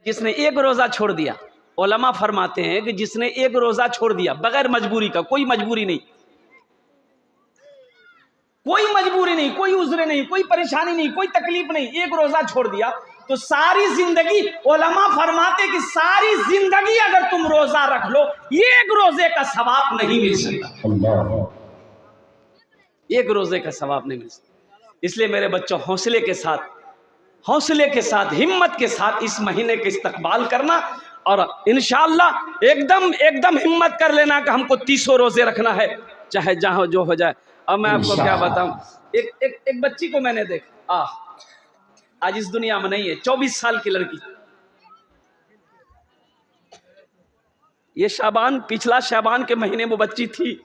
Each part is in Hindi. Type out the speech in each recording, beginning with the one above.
जिसने एक रोज़ा छोड़ दिया, उलमा फरमाते हैं कि जिसने एक रोज़ा छोड़ दिया बगैर मजबूरी का, कोई मजबूरी नहीं, कोई मजबूरी नहीं, कोई उज़्र नहीं, कोई परेशानी नहीं, कोई तकलीफ नहीं, एक रोज़ा छोड़ दिया तो सारी जिंदगी, उलमा फरमाते कि सारी जिंदगी अगर तुम रोज़ा रख लो, एक रोज़े का सवाब नहीं मिल सकता, एक रोज़े का सवाब नहीं मिल सकता। इसलिए मेरे बच्चों, हौसले के साथ, हिम्मत के साथ इस महीने के इस्तकबाल करना और इंशाअल्लाह एकदम हिम्मत कर लेना कि हमको 30 रोज़े रखना है, चाहे जहाँ जो हो जाए। अब मैं आपको क्या बताऊं, एक बच्ची को मैंने देखा, आज इस दुनिया में नहीं है, 24 साल की लड़की, ये शाबान, पिछला शाबान के महीने वो बच्ची थी,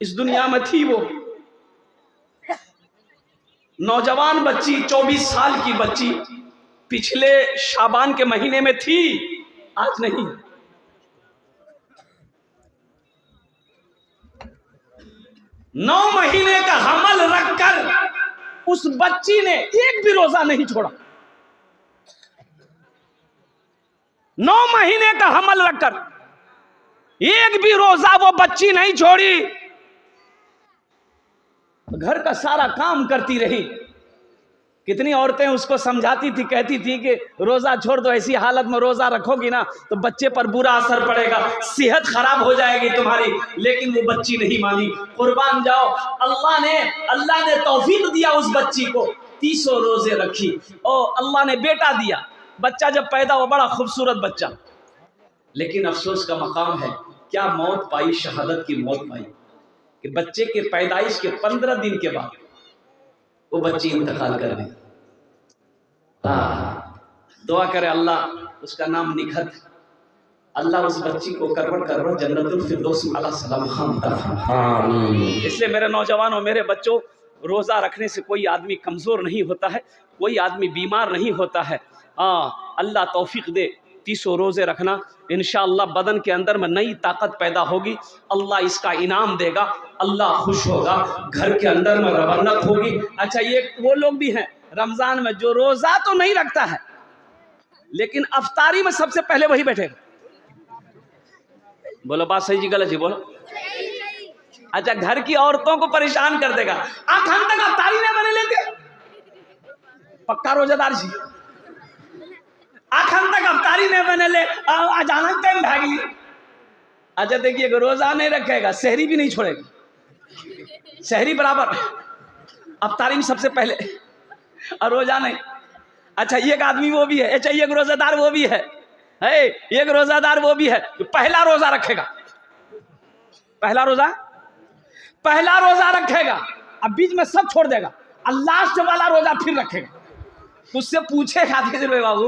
इस दुनिया में थी, वो नौजवान बच्ची, 24 साल की बच्ची पिछले शाबान के महीने में थी, आज नहीं। नौ महीने का हमल रखकर उस बच्ची ने एक भी रोजा नहीं छोड़ा, 9 महीने का हमल रखकर एक भी रोजा वो बच्ची नहीं छोड़ी, घर का सारा काम करती रही। कितनी औरतें उसको समझाती थी, कहती थी कि रोजा छोड़ दो, ऐसी हालत में रोजा रखोगी ना तो बच्चे पर बुरा असर पड़ेगा, सेहत खराब हो जाएगी तुम्हारी, लेकिन वो बच्ची नहीं मानी। कुर्बान जाओ, अल्लाह ने तौफीक दिया उस बच्ची को, 30 रोजे रखी। ओ अल्लाह ने बेटा दिया, बच्चा जब पैदा हुआ बड़ा खूबसूरत बच्चा, लेकिन अफसोस का मकाम है, क्या मौत पाई, शहादत की मौत पाई कि बच्चे के पैदाइश के 15 दिन के बाद वो बच्ची इंतकाल कर गई। दुआ करे अल्लाह उसका नाम निखत, अल्लाह उस बच्ची को करवट जन्नतुल फिरदौस आला सलाम खान। इसलिए मेरे नौजवानों, मेरे बच्चों, रोज़ा रखने से कोई आदमी कमज़ोर नहीं होता है, कोई आदमी बीमार नहीं होता है। अल्लाह तौफीक दे, 30 रोज़े रखना, इंशाअल्लाह बदन के अंदर में नई ताकत पैदा होगी, अल्लाह इसका इनाम देगा, अल्लाह खुश होगा, घर के अंदर में रवन्नत होगी। अच्छा, ये वो लोग भी हैं रमज़ान में जो रोज़ा तो नहीं रखता है, लेकिन अफ्तारी में सबसे पहले वही बैठेगा। बोलो बात सही जी गलत जी बोलो। अच्छा, घर की औरतों को परेशान कर देगा, आखिर तक अफ्तारी नहीं बने लेते, पक्का रोजादार जी, आखिर तक अफ्तारी नहीं बने ले, अचानक टाइम भागी। अच्छा देखिए, रोजा नहीं रखेगा, सहरी भी नहीं छोड़ेगा, सहरी बराबर, अफ्तारी में सबसे पहले और रोजा नहीं। अच्छा, एक आदमी वो भी है, अच्छा एक रोजादार वो भी है, एक रोजादार वो भी है जो पहला रोजा रखेगा, पहला रोजा रखेगा, अब बीच में सब छोड़ देगा, और लास्ट वाला रोजा फिर रखेगा। उससे पूछेगा बाबू,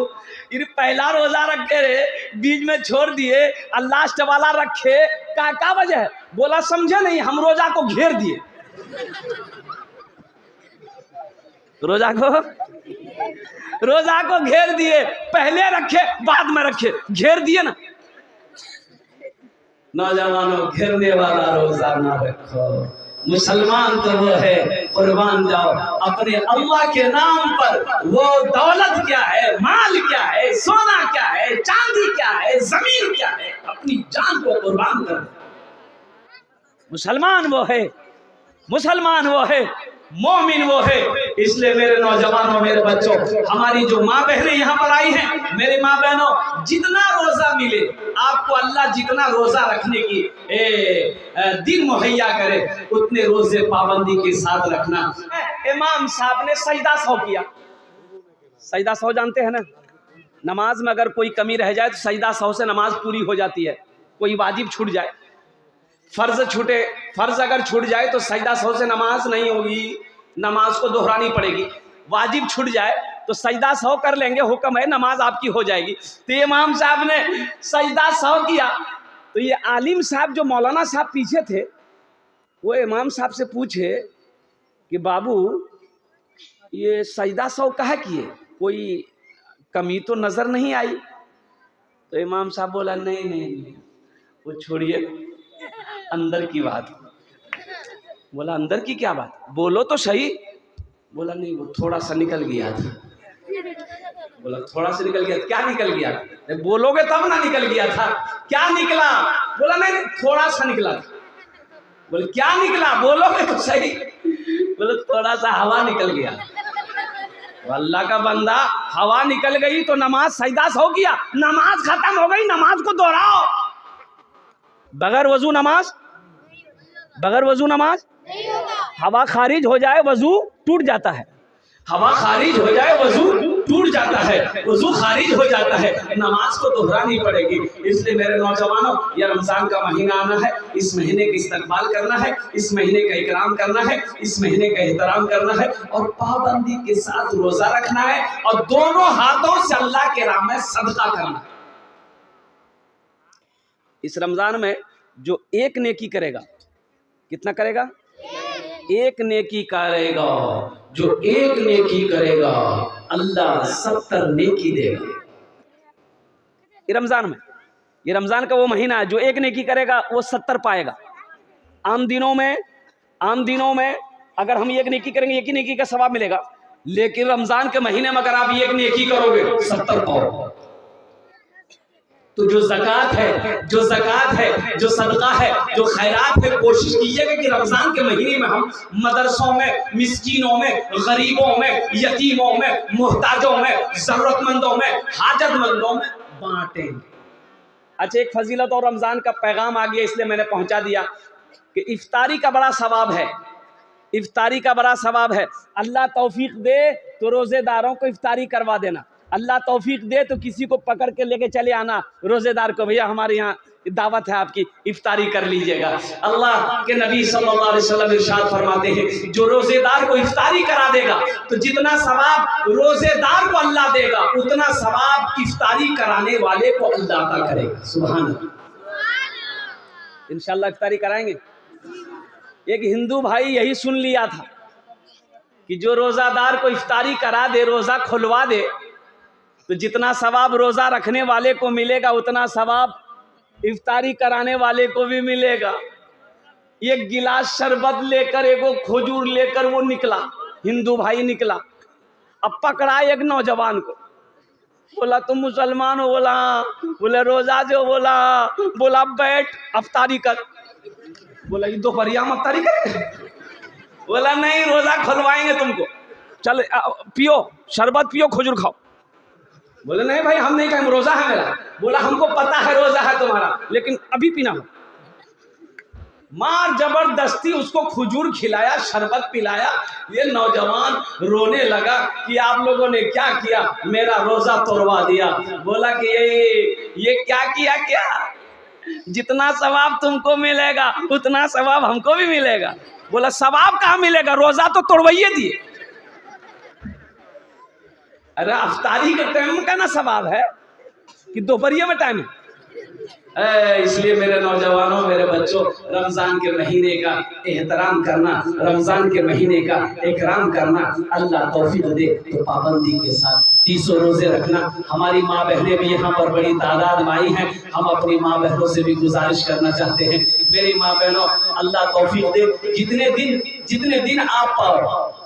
ये पहला रोजा रखे रे, बीच में छोड़ दिए और लास्ट वाला रखे, क्या वजह है? बोला समझे नहीं, हम रोजा को घेर दिए, रोजा को घेर दिए, पहले रखे बाद में रखे, घेर दिए ना। नौजवानों, घेरने वाला रोजा ना रखो, मुसलमान तो वो है, कुर्बान जाओ अपने अल्लाह के नाम पर। वो दौलत क्या है, माल क्या है, सोना क्या है, चांदी क्या है, जमीन क्या है, अपनी जान को कुर्बान कर दो। मुसलमान वो है, मोमिन वो है। इसलिए मेरे नौजवानों, मेरे बच्चों, हमारी जो माँ बहनें यहाँ पर आई हैं, मेरी माँ बहनों, जितना रोजा मिले आपको, अल्लाह जितना रोजा रखने की दिन मुहैया करे, उतने रोजे पाबंदी के साथ रखना। इमाम साहब ने सजदा 100 किया, सजदा 100 जानते हैं ना, नमाज में अगर कोई कमी रह जाए तो सजदा 100 से नमाज पूरी हो जाती है। कोई वाजिब छूट जाए, फर्ज अगर छूट जाए तो सजदा 100 से नमाज नहीं होगी, नमाज को दोहरानी पड़ेगी। वाजिब छूट जाए तो सजदा 100 कर लेंगे, हुक्म है, नमाज आपकी हो जाएगी। तो इमाम साहब ने सजदा 100 किया, तो ये आलिम साहब जो मौलाना साहब पीछे थे, वो इमाम साहब से पूछे कि बाबू ये सजदा 100 कहाँ किए, कोई कमी तो नजर नहीं आई? तो इमाम साहब बोला नहीं, वो छोड़िए, अंदर की बात। बोला अंदर की क्या बात, बोलो तो सही। बोला नहीं, वो थोड़ा सा निकल गया था। बोला थोड़ा सा निकल गया। क्या निकल गया? बोलोगे तब ना निकल गया था। क्या निकला? बोला नहीं थोड़ा सा निकला था। बोले क्या निकला? बोलोगे तो सही। बोले थोड़ा सा हवा निकल गया। अल्लाह का बंदा, हवा निकल गई तो नमाज सजदा हो गया, नमाज खत्म हो गई, नमाज को दोहराओ। बगैर वजू नमाज, बगैर वजू नमाज नहीं होगा। हवा खारिज हो जाए वजू टूट जाता है, हवा खारिज हो जाए वजू टूट जाता है, वजू खारिज हो जाता है, नमाज को दोहरानी पड़ेगी। इसलिए मेरे नौजवानों, यह रमजान का महीना आना है, इस महीने का इस्तकबाल करना है, इस महीने का इकराम करना है, इस महीने का एहतराम करना है और पाबंदी के साथ रोजा रखना है और दोनों हाथों से अल्लाह के राह में सदका करना है। इस रमजान में जो एक नेकी करेगा, कितना करेगा? एक नेकी करेगा। जो एक नेकी करेगा अल्लाह 70 नेकी देगा। ये रमजान में, ये रमजान का वो महीना है जो एक नेकी करेगा वो 70 पाएगा। आम दिनों में अगर हम एक नेकी करेंगे एक ही नेकी का सवाब मिलेगा, लेकिन रमजान के महीने में अगर आप एक नेकी करोगे 70 पाओगे। तो जो ज़कात है, जो सदका है, जो खैरात है, कोशिश कीजिएगा कि रमजान के महीने में हम मदरसों में, मिस्कीनों में, गरीबों में, यतीमों में, मोहताजों में, ज़रूरतमंदों में, हाजतमंदों में बांटें। अच्छा, एक फजीलत और रमजान का पैगाम आ गया इसलिए मैंने पहुंचा दिया कि इफ्तारी का बड़ा सवाब है, इफ्तारी का बड़ा सवाब है। अल्लाह तौफीक दे तो रोजेदारों को इफ्तारी करवा देना, अल्लाह तौफीक दे तो किसी को पकड़ के लेके चले आना रोजेदार को, भैया हमारे यहाँ दावत है आपकी, इफ्तारी कर लीजिएगा। अल्लाह के नबी सल्लल्लाहु अलैहि वसल्लम इरशाद फरमाते हैं जो रोजेदार को इफ्तारी करा देगा तो जितना सवाब रोजेदार को अल्लाह देगा उतना सवाब इफ्तारी कराने वाले को अल्लाह अता करेगा। सुभान अल्लाह। इंशाअल्लाह इफ्तारी कराएंगे। एक हिंदू भाई यही सुन लिया था कि जो रोजादार को इफ्तारी करा दे, रोजा खुलवा दे, तो जितना सवाब रोजा रखने वाले को मिलेगा उतना सवाब इफ्तारी कराने वाले को भी मिलेगा। एक गिलास शरबत लेकर, एगो खजूर लेकर वो निकला, हिंदू भाई निकला। अब पकड़ा एक नौजवान को, बोला तुम मुसलमान हो? बोला बोले रोजा जो, बोला बैठ अफ्तारी कर। बोला ये दोपहरिया में अफ्तारी करेंगे? बोला नहीं, रोजा खुलवाएंगे तुमको, चल पियो शरबत, पियो खजूर खाओ। बोले नहीं भाई हम नहीं खाएंगे, रोजा है मेरा। बोला हमको पता है रोजा है तुम्हारा, लेकिन अभी पीना हो। मार जबरदस्ती उसको खजूर खिलाया, शरबत पिलाया। ये नौजवान रोने लगा कि आप लोगों ने क्या किया, मेरा रोजा तोड़वा दिया। बोला कि ये क्या किया? क्या जितना सवाब तुमको मिलेगा उतना सवाब हमको भी मिलेगा। बोला सवाब कहाँ मिलेगा, रोजा तो तोड़वाइए दिए। अरे अफ्तारी के टाइम का ना सवाब है कि दोपहरिया में टाइम है। इसलिए मेरे नौजवानों, मेरे बच्चों, रमजान के महीने का एहतराम करना, रमजान के महीने का इकराम करना, अल्लाह तौफीक दे तो पाबंदी के साथ 30 रोजे रखना। हमारी माँ बहनें भी यहाँ पर बड़ी तादाद में आई हैं, हम अपनी माँ बहनों से भी गुजारिश करना चाहते हैं, मेरी माँ बहनों अल्लाह तौफीक दे जितने दिन आप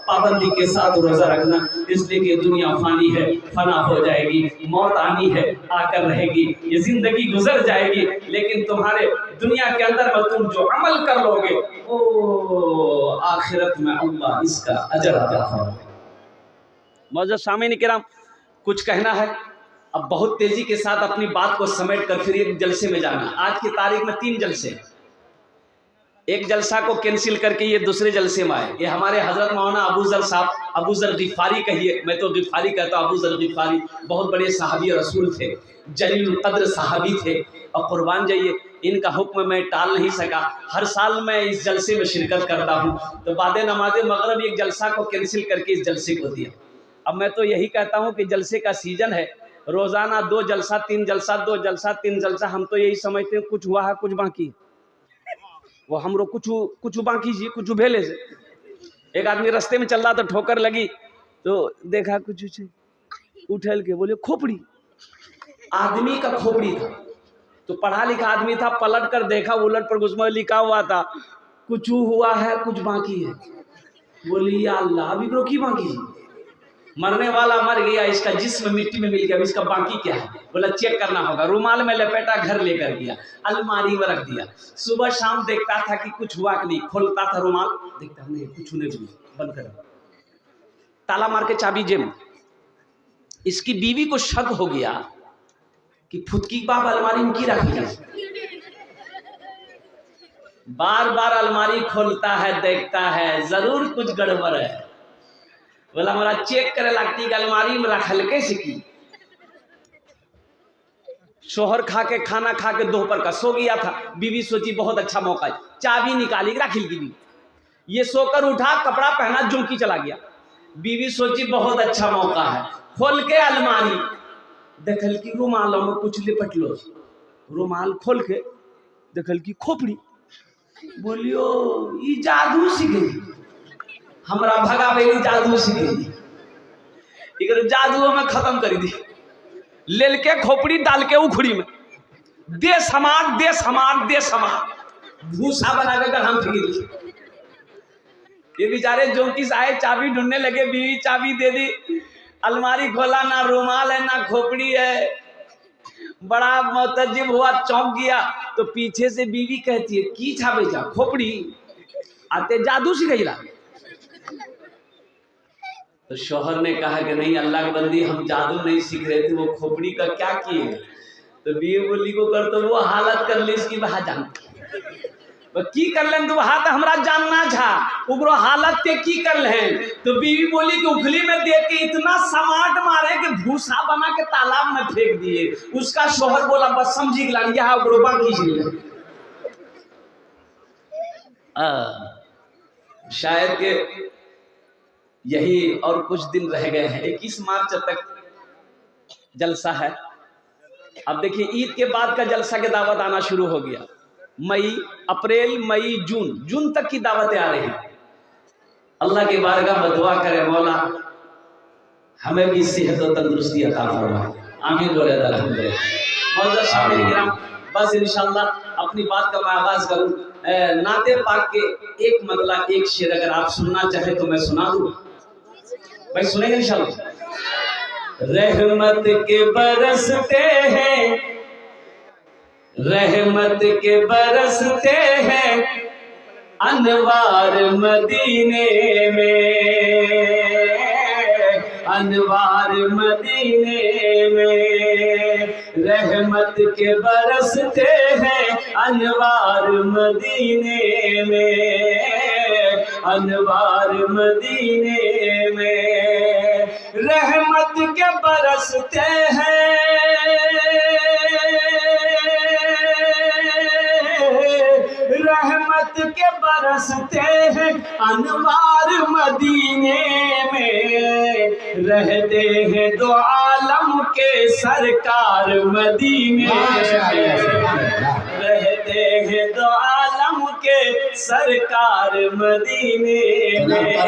पाबंदी के साथ रोजा रखना, इसलिए कि दुनिया फानी है, फना हो जाएगी, मौत आनी है, आकर रहेगी, ये जिंदगी गुजर जाएगी, लेकिन तुम्हारे दुनिया के अंदर में तुम जो अमल कर लोगे वो आखिरत में अल्लाह इसका अजर अता फरमाएगा। मौजूद सामीन किराम, कुछ कहना है, अब बहुत तेजी के साथ अपनी बात को समेट कर फिर एक जलसे में जाना। आज की तारीख में 3 जलसे, एक जलसा को कैंसिल करके ये दूसरे जलसे में आए। ये हमारे हजरत मौलाना अबू ज़र साहब, अबू ज़र गिफ़ारी कहिए, मैं तो गिफ़ारी कहता हूँ, अबू ज़र गिफ़ारी बहुत बड़े सहाबी रसूल थे, जलील कद्र सहाबी थे और कुर्बान जाइए इनका हुक्म मैं टाल नहीं सका। हर साल मैं इस जलसे में शिरकत करता हूँ, तो बाद नमाज मगरिब एक जलसा को कैंसिल करके इस जलसे को दिया। अब मैं तो यही कहता हूँ कि जलसे का सीजन है, रोज़ाना 2 जलसा 3 जलसा 2 जलसा 3 जलसा, हम तो यही समझते हैं कुछ हुआ है कुछ बाकी, वो हम लोग कुछ बाकी जी, कुछ भेले से। एक आदमी रास्ते में चल रहा था, ठोकर लगी तो देखा कुछ उठल के बोले खोपड़ी, आदमी का खोपड़ी था, तो पढ़ा लिखा आदमी था, पलट कर देखा, उलट पर उसमें लिखा हुआ था कुछ हुआ है कुछ बाकी है। बोली या अल्लाह अभी की बाकी है, मरने वाला मर गया, इसका जिस्म मिट्टी में मिल गया, इसका बाकी क्या है? बोला चेक करना होगा। रुमाल में लपेटा, घर लेकर गया, अलमारी में रख दिया। सुबह शाम देखता था कि कुछ हुआ कि नहीं, खोलता था रुमाल, देखता नहीं कुछ नहीं हुआ, बंद कर, ताला मार के चाबी जेब में। इसकी बीवी को शक हो गया कि फुदकी बाप अलमारी में की रखी है। बार बार अलमारी खोलता है, देखता है जरूर कुछ गड़बड़ है। बोला हमारा चेक करे लगती अलमारी में रखल कैसे की। शोहर खा के खाना खा के दोपहर का सो गया था। बीवी सोची बहुत अच्छा मौका है, चाबी निकाली राखिल की बीवी। ये सोकर उठा, कपड़ा पहना, जोंकी चला गया। बीवी सोची बहुत अच्छा मौका है, खोल के अलमारी देखल की रुमालों में कुछ लिपट लो। रुमाल खोल के देखल की खोपड़ी। बोलियो ये जादू सीख गई, हमरा भगा बेली जादू सीख गई, इधर जादू में खत्म कर दी। लेल के खोपड़ी डाल के उखड़ी में दे समार दे समार दे समार भूसा बना कर हम फिर। ये बेचारे जोंकी साहेब चाबी ढूंढने लगे, बीवी चाबी दे दी। अलमारी खोला, ना रुमाल है ना खोपड़ी है। बड़ा मुतज्जिब हुआ, चौंक गया। तो पीछे से बीवी कहती है की छाबे जा खोपड़ी आते जादू सिखैला। तो शौहर ने कहा कि नहीं अल्लाह की बंदी, हम जादू नहीं सीख रहे थे, वो खोपड़ी का क्या किए। तो बीवी बोली को कर तो वो हालत कर ले इसकी वहा जानती की कर लें तो वहा तो हमरा जानना था, उगरो हालत के की कर लें। तो बीवी बोली कि उखली में देख के इतना समाट मारे कि भूसा बना के तालाब में फेंक दिए। उसका शौहर बोला बस समझी गला यहाँ उगरो बाकी शायद के यही और कुछ दिन रह गए हैं। 21 मार्च तक जलसा है। अब देखिए ईद के बाद का जलसा के दावत आना शुरू हो गया। मई, अप्रैल, मई, जून तक की दावतें आ रही हैं। अल्लाह की बारगाह में दुआ करें मौला हमें भी सेहत और तंदुरुस्ती अता फरमाए। आमीन बोले अल्हम्दुलिल्लाह। बस इंशाअल्लाह अपनी बात का मैं आगाज करूं। नाते पाक के एक मतला एक शेर अगर आप सुनना चाहे तो मैं सुना दूं। भाई सुनेंगे इंशाअल्लाह। रहमत के बरसते हैं, रहमत के बरसते हैं अनवार मदीने में, अनवार मदीने में। रहमत के बरसते हैं अनवार मदीने में, अनवार मदीने में। रहमत के बरसते हैं, रहमत के बरसते हैं अनवार मदीने में। रहते हैं दो आलम के सरकार मदीने में, रहते हैं दो आलम के सरकार मदीने में,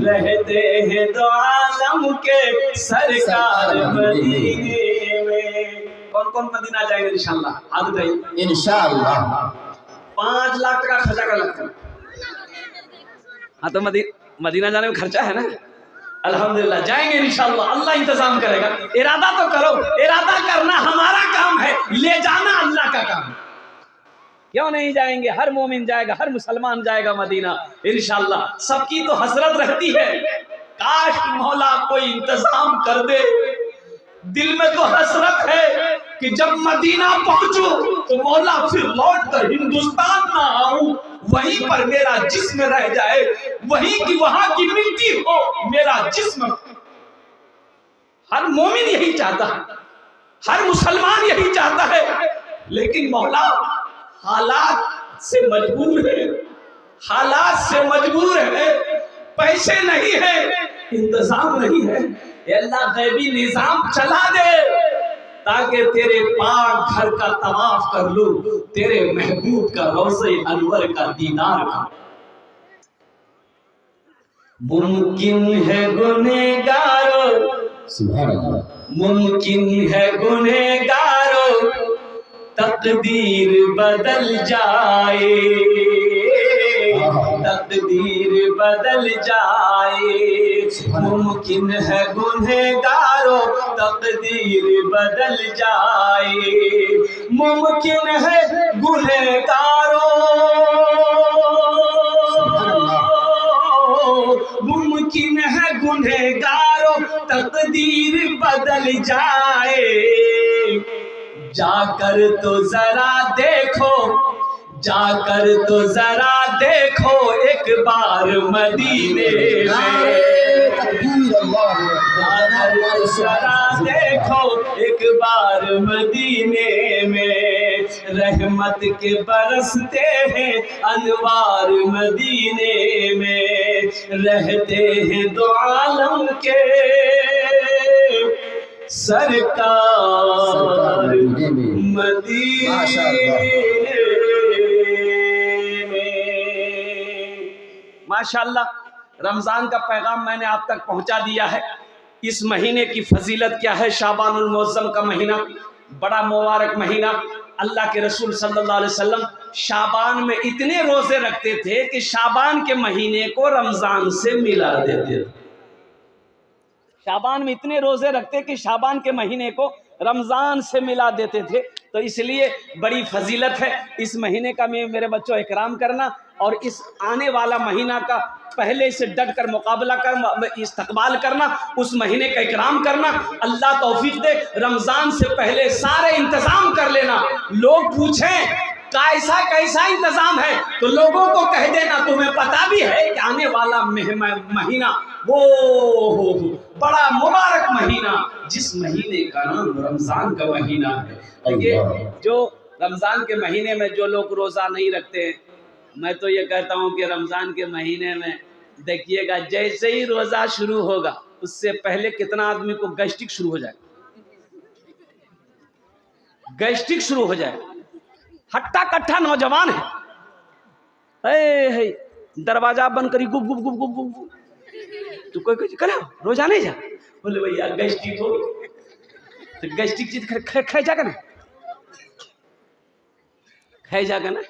रहते हैं दो आलम के सरकार मदीने में। कौन कौन मदीना जाएंगे इंशाअल्लाह? हाथ उठाइए इंशाअल्लाह। 5 लाख टका खर्चा कर लगता है। हाँ तो मदीना जाने में खर्चा है ना। अल्हम्दुलिल्लाह जाएंगे इंशाअल्लाह, अल्लाह इंतजाम करेगा। इरादा तो करो, इरादा करना हमारा काम है, ले जाना अल्लाह का काम। क्यों नहीं जाएंगे? हर मोमिन जाएगा, हर मुसलमान जाएगा मदीना इंशाअल्लाह। सबकी तो हसरत रहती है काश मौला कोई इंतजाम कर दे। दिल में तो हसरत है कि जब मदीना पहुंचूं तो मौला फिर लौट कर हिंदुस्तान ना आऊं, वहीं पर मेरा जिस्म रह जाए, वहीं की वहां की मिट्टी हो मेरा जिस्म। हर मोमिन यही चाहता है, हर मुसलमान यही चाहता है, लेकिन मौला हालात से मजबूर है, हालात से मजबूर है। पैसे नहीं है, इंतजाम नहीं है। अल्लाह गैबी निजाम चला दे ताकि तेरे पाक घर का तवाफ कर लूं, तेरे महबूब का रोज़े अनवर का दीदार कर। मुमकिन है गुनहगारों, सुभान अल्लाह, मुमकिन है गुनहगारों तकदीर बदल जाए, तकदीर बदल जाए, मुमकिन है गुनहगारों तकदीर बदल जाए, मुमकिन है गुनहगारों, मुमकिन है गुनहगारों तकदीर बदल जाए। जाकर तो जरा देखो, जाकर तो जरा देखो एक बार मदीने में, जाकर जरा देखो एक बार मदीने में, रहमत के बरसते हैं अनवार मदीने में, रहते हैं दो आलम के सरकार मदीने में। माशाअल्लाह, रमज़ान का पैगाम मैंने आप तक पहुंचा दिया है। इस महीने की फजीलत क्या है? शाबानुल मुअज़्ज़म का महीना बड़ा मुबारक महीना। अल्लाह के रसूल सल्लल्लाहु अलैहि वसल्लम शाबान में इतने रोज़े रखते थे कि शाबान के महीने को रमज़ान से मिला देते थे। शाबान में इतने रोज़े रखते कि शाबान के महीने को रमज़ान से मिला देते थे। तो इसलिए बड़ी फजीलत है इस महीने का। मेरे बच्चों इकराम करना और इस आने वाला महीना का पहले से डट कर मुकाबला कर इस्तकबाल करना, उस महीने का इकराम करना। अल्लाह तौफीक दे, रमज़ान से पहले सारे इंतज़ाम कर लेना। लोग पूछें कैसा कैसा इंतज़ाम है तो लोगों को कह देना तुम्हें पता भी है कि आने वाला महीना वो बड़ा मुबारक महीना, जिस महीने का नाम रमज़ान का महीना है। देखिए, जो रमज़ान के महीने में जो लोग रोज़ा नहीं रखते हैं, मैं तो ये कहता हूँ कि रमज़ान के महीने में देखिएगा जैसे ही रोज़ा शुरू होगा उससे पहले कितना आदमी को गैस्ट्रिक शुरू हो जाए, गैस्ट्रिक शुरू हो जाए। हट्टा कट्ठा नौजवान है, दरवाजा बंद करी गुप गुप गुप गुप गुप गुप। तो कोई कुछ करे रोजा नहीं जा, बोले भैया गैस्ट्रिक हो, तो गैस्ट्रिक चीज खाई जाएगा ना, खाई जाएगा ना।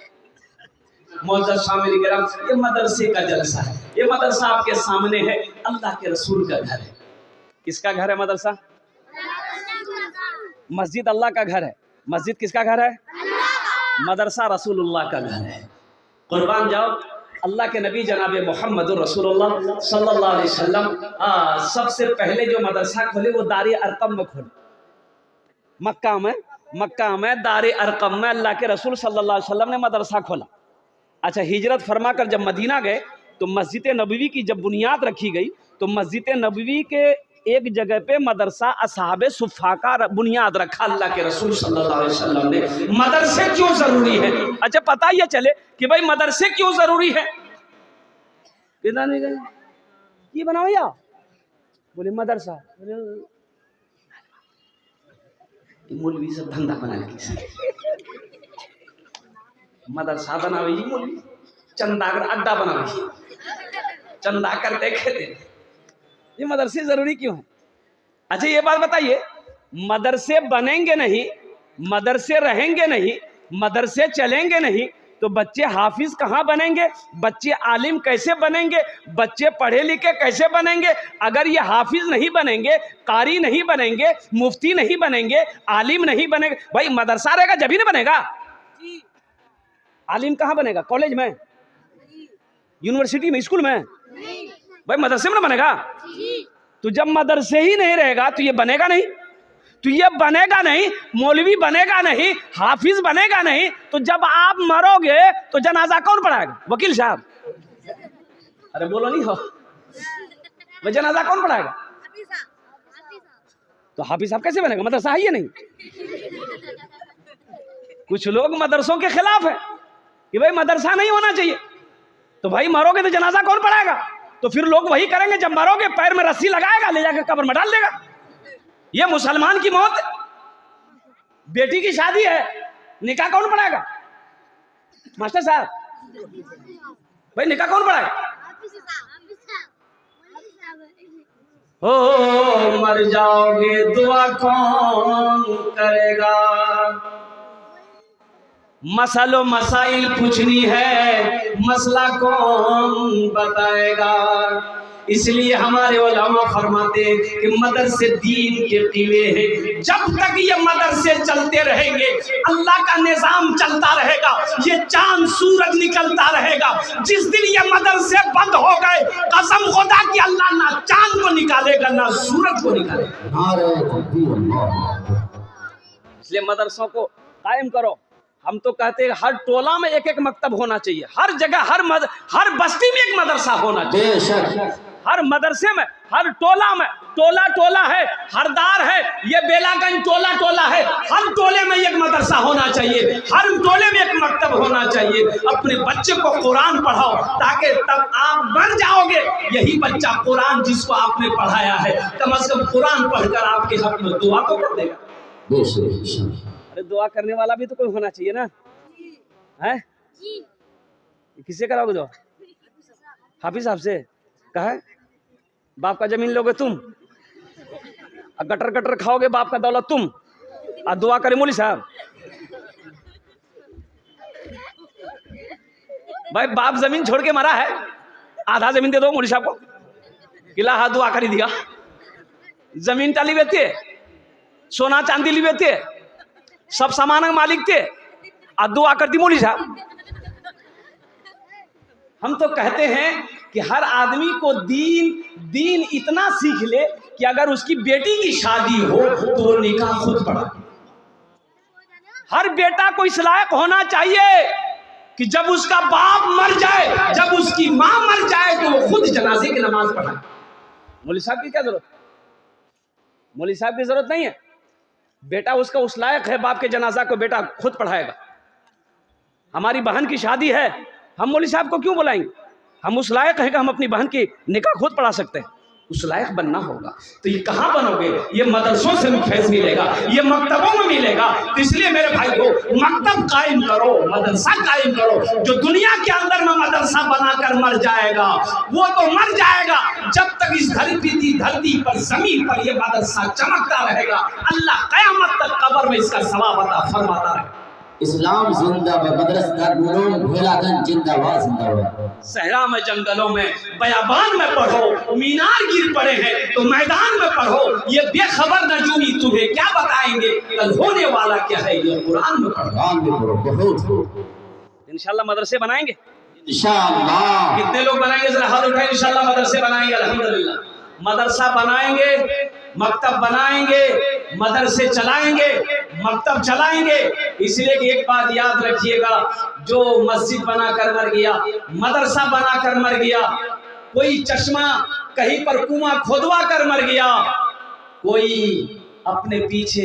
मौजूद शामिल करम, ये मदरसे का जलसा है। ये मदरसा आपके सामने है, अल्लाह के रसूल का घर है। किसका घर है मदरसा? मस्जिद अल्लाह का घर है। मस्जिद किसका घर है? मदरसा रसूलुल्लाह का घर है। कुर्बान जाओ, अल्लाह के नबी जनाब मोहम्मद रसूलुल्लाह सल्लल्लाहु अलैहि वसल्लम सबसे पहले जो मदरसा खोले वो दारे अरकम में खोले। मक्का में दारे अरकम में अल्लाह के रसूल सल्लल्लाहु अलैहि वसल्लम ने मदरसा खोला। अच्छा, हिजरत फरमा कर जब मदीना गए तो मस्जिद नबवी की जब बुनियाद रखी गई तो मस्जिद नबवी के एक जगह पे मदरसा असहाबे सुफ़ा का बुनियाद रखा अल्लाह के रसूल सल्लल्लाहु अलैहि वसल्लम ने। मदरसे क्यों जरूरी है? अच्छा, पता ये चले कि भाई मदरसे क्यों जरूरी है। ये बनाओ भैया, बोले मदरसा, मौलवी सब धंधा बना मदरसा बनावे, मौलवी चंदा कर अड्डा बनावे, चंदा करते खेते। ये मदरसे जरूरी क्यों है? अच्छा, ये बात बताइए, मदरसे बनेंगे नहीं, मदरसे रहेंगे नहीं, मदरसे चलेंगे नहीं तो बच्चे हाफिज कहाँ बनेंगे? बच्चे आलिम कैसे बनेंगे? बच्चे पढ़े लिखे कैसे बनेंगे? अगर ये हाफिज नहीं बनेंगे, कारी नहीं बनेंगे, मुफ्ती नहीं बनेंगे, आलिम नहीं बनेंगे, भाई मदरसा रहेगा जब ही नहीं बनेगा। आलिम कहाँ बनेगा? कॉलेज में, यूनिवर्सिटी में, स्कूल में? भाई मदरसे में ना बनेगा। तो जब मदरसे ही नहीं रहेगा तो ये बनेगा नहीं, तो ये बनेगा नहीं, मौलवी बनेगा नहीं, हाफिज बनेगा नहीं। तो जब आप मरोगे तो जनाजा कौन पढ़ाएगा? वकील साहब? अरे बोलो नहीं हो, वो जनाजा कौन पढ़ाएगा? तो हाफिज साहब कैसे बनेगा? मदरसा है ही नहीं। कुछ लोग मदरसों के खिलाफ है कि भाई मदरसा नहीं होना चाहिए। तो भाई मरोगे तो जनाजा कौन पढ़ाएगा? तो फिर लोग वही करेंगे, जब मरोगे पैर में रस्सी लगाएगा, ले जाकर कब्र में डाल देगा। ये मुसलमान की मौत, बेटी की शादी है, निकाह कौन पढ़ाएगा? मास्टर साहब, भाई निकाह कौन पढ़ाएगा? हो मर जाओगे दुआ कौन करेगा? मसलो मसाइल पूछनी है, मसला कौन बताएगा। इसलिए हमारे उलमा फरमाते हैं कि मदरसे दीन के किले हैं। जब तक ये मदरसे चलते रहेंगे अल्लाह का निज़ाम चलता रहेगा, ये चांद सूरज निकलता रहेगा। जिस दिन ये मदरसे बंद हो गए, कसम खुदा कि अल्लाह ना चांद को निकालेगा ना सूरज को निकालेगा। इसलिए मदरसों को कायम करो। हम तो कहते हैं हर टोला में एक एक मकतब होना चाहिए, हर जगह हर बस्ती में एक मदरसा होना चाहिए। हर मदरसे में, हर टोला में, टोला है, हरदार है, ये बेलागंज टोला है, हर टोले में एक मदरसा होना चाहिए, हर टोले में एक मकतब होना चाहिए। अपने बच्चे को कुरान पढ़ाओ ताकि तब आप बन जाओगे यही बच्चा कुरान जिसको आपने पढ़ाया है, कम से कम कुरान पढ़कर आपके हक में दुआ तो कर देगा। अरे दुआ करने वाला भी तो कोई होना चाहिए ना, है? किससे कराओगे दुआ? हाफिज साहब से। कहा बाप का जमीन लोगे तुम, गटर गटर खाओगे बाप का दौलत तुम, और दुआ करे मौली साहब। भाई बाप जमीन छोड़ के मरा है, आधा जमीन दे दो मौली साहब को, किला हाथ दुआ करी दिया। जमीन टाली बेते, सोना चांदी ली बेते, सब सामान मालिक थे, और दुआ करती मौली साहब। हम तो कहते हैं कि हर आदमी को दीन इतना सीख ले कि अगर उसकी बेटी की शादी हो तो वो निकाह खुद पढ़ा। हर बेटा को इस लायक होना चाहिए कि जब उसका बाप मर जाए, जब उसकी माँ मर जाए तो वो खुद जनाजे की नमाज पढ़ाए। मौलवी साहब की क्या जरूरत? मौलवी साहब की जरूरत नहीं है। बेटा उसका उस लायक है, बाप के जनाजा को बेटा खुद पढ़ाएगा। हमारी बहन की शादी है, हम मौलवी साहब को क्यों बुलाएंगे? हम उस लायक हैं कि हम अपनी बहन की निकाह खुद पढ़ा सकते हैं। उस लायक बनना होगा। तो ये कहाँ बनोगे? ये मदरसों से फैज़ मिलेगा, ये मकतबों में मिलेगा। तो इसलिए मेरे भाई को मकतब कायम करो, मदरसा कायम करो। जो दुनिया के अंदर में मदरसा बनाकर मर जाएगा वो तो मर जाएगा, जब तक इस धरती पर जमीन पर ये मदरसा चमकता रहेगा अल्लाह क़यामत तक कब्र में इसका सवाब अता फरमाता रहेगा। इस्लाम जिंदाबाद, मदरसा नूरों बेलागंज जिंदाबाद जिंदाबाद। सहरा में, जंगलों में, बयाबान में पढ़ो, मीनार गिर पड़े हैं तो मैदान में पढ़ो। ये बेखबर नजूमी तुम्हें क्या बताएंगे, कल होने वाला क्या है ये कुरान में पढ़ो। इंशाल्लाह मदरसे बनाएंगे, इंशाल्लाह। कितने लोग बनाएंगे? जरा हाथ उठाएं। इंशाल्लाह मदरसे बनाएंगे, अल्हम्दुलिल्लाह। मदरसा बनाएंगे, मकतब बनाएंगे, मदरसे चलाएंगे, मकतब चलाएंगे। इसलिए कि एक बात याद रखिएगा, जो मस्जिद बनाकर मर गया, मदरसा बनाकर मर गया, कोई चश्मा कहीं पर कुआं खोदवा कर मर गया, कोई अपने पीछे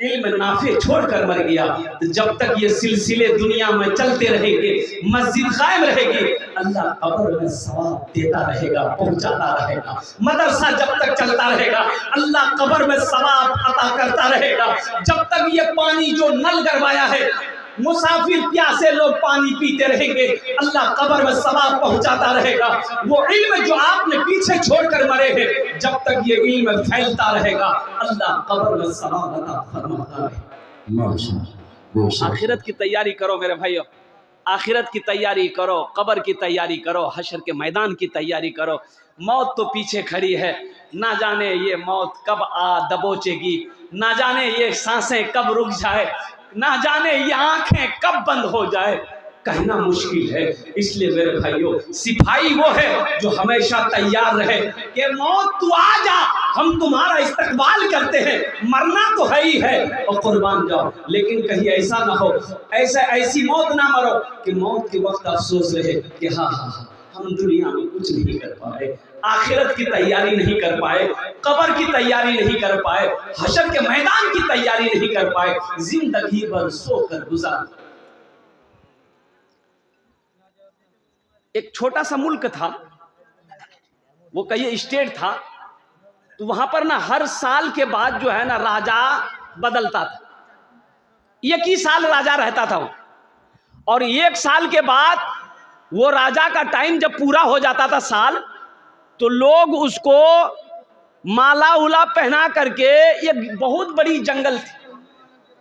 इल्म नाफे छोड़कर मर गया, तो जब तक ये सिलसिले दुनिया में चलते रहेंगे, मस्जिद कायम रहेगी, अल्लाह कब्र में सवाब देता रहेगा, पहुंचाता रहेगा। मदरसा जब तक चलता रहेगा अल्लाह कब्र में सवाब अता करता रहेगा। जब तक ये पानी जो नल गरवाया है, मुसाफिर प्यासे लोग पानी पीते रहेंगे, अल्लाह कब्र में सवाब पहुंचाता रहेगा। वो इल्म जो आपने पीछे छोड़कर मरे हैं, जब तक ये इल्म फैलता रहेगा अल्लाह कब्र में सवाब अता फरमाता रहेगा। आखिरत की तैयारी करो मेरे भाइयों, आखिरत की तैयारी करो, कब्र की तैयारी करो, हशर के मैदान की तैयारी करो। मौत तो पीछे खड़ी है, ना जाने ये मौत कब आ दबोचेगी, ना जाने ये सांसें कब रुक जाए, ना जाने ये आंखें कब बंद हो जाए, कहना मुश्किल है। इसलिए मेरे भाइयों, सिपाही वो है जो हमेशा तैयार रहे कि मौत तू आ जा, हम तुम्हारा इस्तकबाल करते हैं, मरना तो है ही है और कुर्बान जाओ। लेकिन कहीं ऐसा ना हो, ऐसी मौत ना मरो कि मौत के वक्त अफसोस रहे कि हाँ हम दुनिया में कुछ नहीं कर पाए, आखिरत की तैयारी नहीं कर पाए, कब्र की तैयारी नहीं कर पाए, हशर के मैदान की तैयारी नहीं कर पाए, जिंदगी भर सोकर गुजार। एक छोटा सा मुल्क था, वो कई स्टेट था, तो वहां पर ना हर साल के बाद जो है ना राजा बदलता था। एक ही साल राजा रहता था वो, और एक साल के बाद वो राजा का टाइम जब पूरा हो जाता था साल, तो लोग उसको माला उला पहना करके, एक बहुत बड़ी जंगल थी,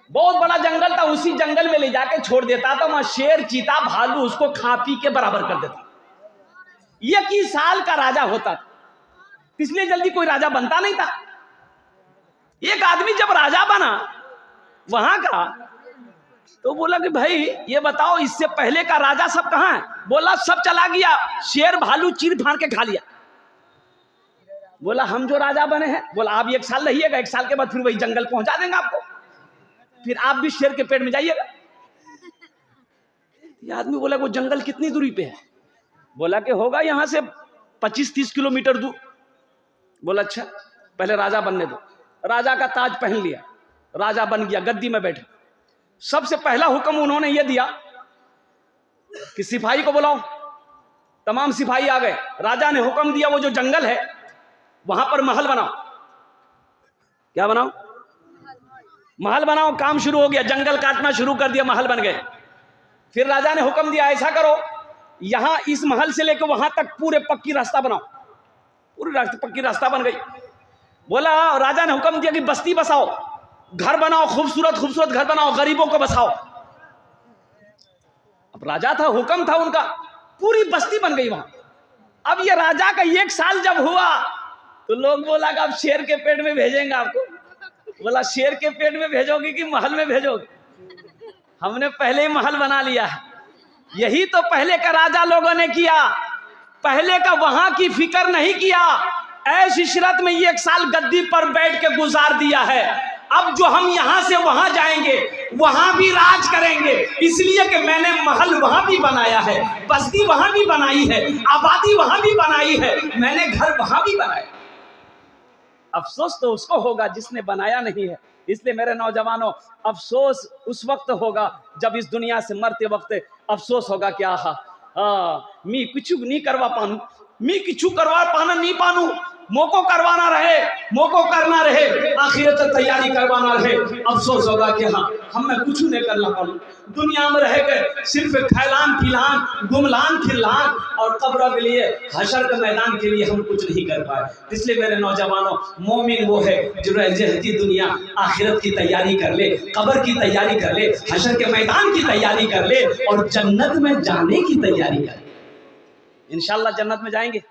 बहुत बड़ा जंगल था, उसी जंगल में ले जाके छोड़ देता था, वहां शेर चीता भालू उसको खा पी के बराबर कर देता। 21 साल का राजा होता था, इसलिए जल्दी कोई राजा बनता नहीं था। एक आदमी जब राजा बना वहां का, तो बोला कि भाई ये बताओ इससे पहले का राजा सब कहां है? बोला सब चला गया, शेर भालू चीर फाड़ के खा लिया। बोला हम जो राजा बने हैं, बोला आप 1 साल रहिएगा, 1 साल के बाद फिर वही जंगल पहुंचा देंगे आपको, फिर आप भी शेर के पेट में जाइएगा। ये आदमी बोला वो जंगल कितनी दूरी पे है? बोला कि होगा यहां से 25-30 किलोमीटर दूर। बोला अच्छा पहले राजा बनने दो। राजा का ताज पहन लिया, राजा बन गया, गद्दी में बैठे। सबसे पहला हुक्म उन्होंने ये दिया कि सिपाही को बुलाओ। तमाम सिपाही आ गए। राजा ने हुक्म दिया वो जो जंगल है वहां पर महल बनाओ। क्या बनाओ? महल बनाओ। काम शुरू हो गया, जंगल काटना शुरू कर दिया, महल बन गए। फिर राजा ने हुक्म दिया ऐसा करो, यहां इस महल से लेकर वहां तक पूरे पक्की रास्ता बनाओ। पूरी पक्की रास्ता बन गई। बोला राजा ने हुक्म दिया कि बस्ती बसाओ, घर बनाओ, खूबसूरत खूबसूरत घर बनाओ, गरीबों को बसाओ। अब राजा था, हुक्म था उनका, पूरी बस्ती बन गई वहां। अब ये राजा का 1 साल जब हुआ तो लोग बोला कि अब शेर के पेट में भेजेंगे आपको। बोला शेर के पेट में भेजोगे कि महल में भेजोगे? हमने पहले ही महल बना लिया है। यही तो पहले का राजा लोगों ने किया, पहले का वहां की फिक्र नहीं किया। ऐश इशरत में 1 साल गद्दी पर बैठ के गुजार दिया है। अब जो हम यहां से वहां जाएंगे वहां भी राज करेंगे, इसलिए कि मैंने महल वहां भी बनाया है, बस्ती वहां भी बनाई है, आबादी वहां भी बनाई है, मैंने घर वहां भी बनाया। अफसोस तो उसको होगा जिसने बनाया नहीं है। इसलिए मेरे नौजवानों, अफसोस उस वक्त होगा जब इस दुनिया से मरते वक्त अफसोस होगा कि आहा मी कुछ नहीं करवा पानू, मी किचू करवा पाना नहीं पानू, मोको करवाना रहे, मोको करना रहे, आखिरत तैयारी करवाना रहे। अफसोस होगा कि हाँ हम मैं कुछ नहीं करना पाऊँ, दुनिया में रह गए सिर्फ खैलान खिलान, गुमलान खिलान, और कब्र के लिए, हशर के मैदान के लिए हम कुछ नहीं कर पाए। इसलिए मेरे नौजवानों, मोमिन वो है जो रहती दुनिया आखिरत की तैयारी कर ले, कब्र की तैयारी कर ले, हशर के मैदान की तैयारी कर ले, और जन्नत में जाने की तैयारी कर ले। इंशाल्लाह जन्नत में जाएंगे,